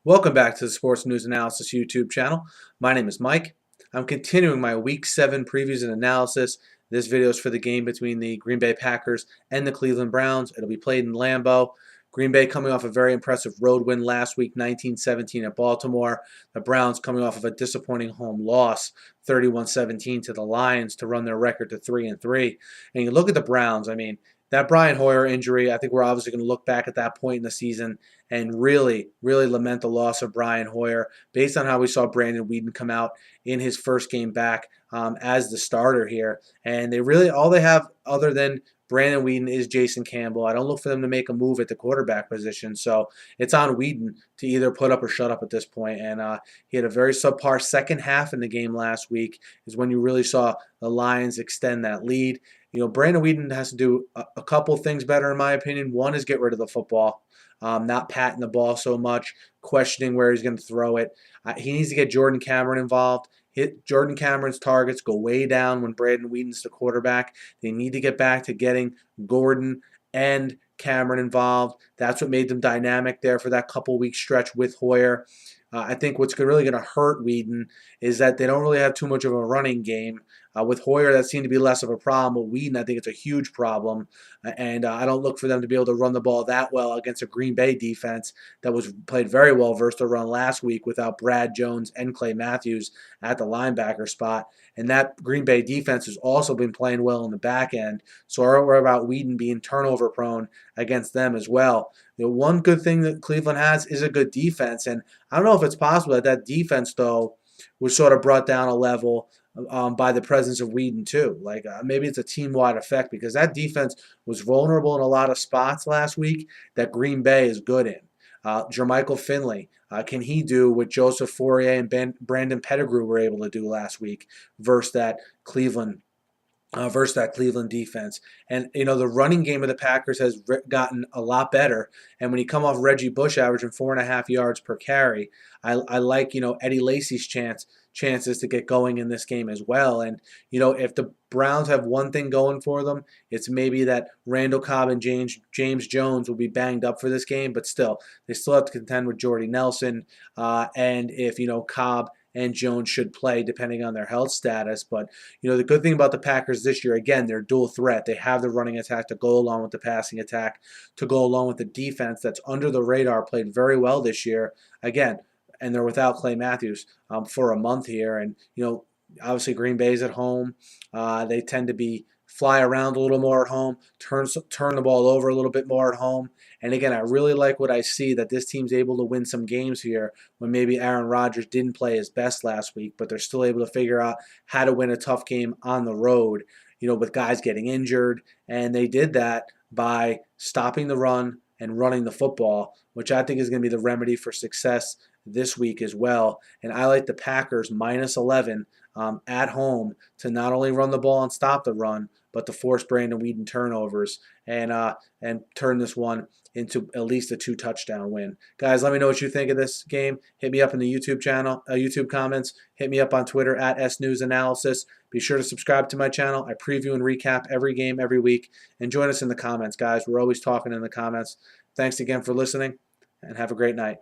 Welcome back to the Sports News Analysis YouTube channel. My name is Mike. I'm continuing my Week 7 previews and analysis. This video is for the game between the Green Bay Packers and the Cleveland Browns. It'll be played in Lambeau. Green Bay coming off a very impressive road win last week, 19-17 at Baltimore. The Browns coming off of a disappointing home loss, 31-17 to the Lions to run their record to 3-3. And you look at the Browns, that Brian Hoyer injury, I think we're obviously going to look back at that point in the season and really lament the loss of Brian Hoyer based on how we saw Brandon Weeden come out in his first game back as the starter here. And all they have other than Brandon Weeden is Jason Campbell. I don't look for them to make a move at the quarterback position. So it's on Weeden to either put up or shut up at this point. And he had a very subpar second half in the game last week is when you really saw the Lions extend that lead. Brandon Weeden has to do a couple things better, in my opinion. One is get rid of the football, not patting the ball so much, questioning where he's going to throw it. He needs to get Jordan Cameron involved. Jordan Cameron's targets go way down when Brandon Weeden's the quarterback. They need to get back to getting Gordon and Cameron involved. That's what made them dynamic there for that couple-week stretch with Hoyer. I think what's really going to hurt Weeden is that they don't really have too much of a running game. With Hoyer, that seemed to be less of a problem. But Weeden, I think it's a huge problem. And I don't look for them to be able to run the ball that well against a Green Bay defense that was played very well versus the run last week without Brad Jones and Clay Matthews at the linebacker spot. And that Green Bay defense has also been playing well in the back end. So I worry about Weeden being turnover prone against them as well. The one good thing that Cleveland has is a good defense. And I don't know if it's possible that defense, though, was sort of brought down a level by the presence of Weeden too. Maybe it's a team-wide effect because that defense was vulnerable in a lot of spots last week that Green Bay is good in. Jermichael Finley, can he do what Joseph Fourier and Brandon Pettigrew were able to do last week versus that Cleveland defense? And, the running game of the Packers has gotten a lot better. And when you come off Reggie Bush averaging 4.5 yards per carry, I like, Eddie Lacy's chances to get going in this game as well. And, if the Browns have one thing going for them, it's maybe that Randall Cobb and James Jones will be banged up for this game. But still, they still have to contend with Jordy Nelson. And if, Cobb and Jones should play depending on their health status. But, the good thing about the Packers this year, again, they're dual threat. They have the running attack to go along with the passing attack, to go along with the defense that's under the radar, played very well this year. Again, and they're without Clay Matthews for a month here. And, obviously Green Bay's at home. They tend to fly around a little more at home, turn the ball over a little bit more at home. And again, I really like what I see, that this team's able to win some games here when maybe Aaron Rodgers didn't play his best last week, but they're still able to figure out how to win a tough game on the road, with guys getting injured. And they did that by stopping the run and running the football, which I think is going to be the remedy for success this week as well. And I like the Packers -11 at home to not only run the ball and stop the run, but to force Brandon Weeden turnovers and turn this one into at least a 2-touchdown win. Guys, let me know what you think of this game. Hit me up in the YouTube channel, YouTube comments. Hit me up on Twitter at @SNewsAnalysis. Be sure to subscribe to my channel. I preview and recap every game every week. And join us in the comments, guys. We're always talking in the comments. Thanks again for listening, and have a great night.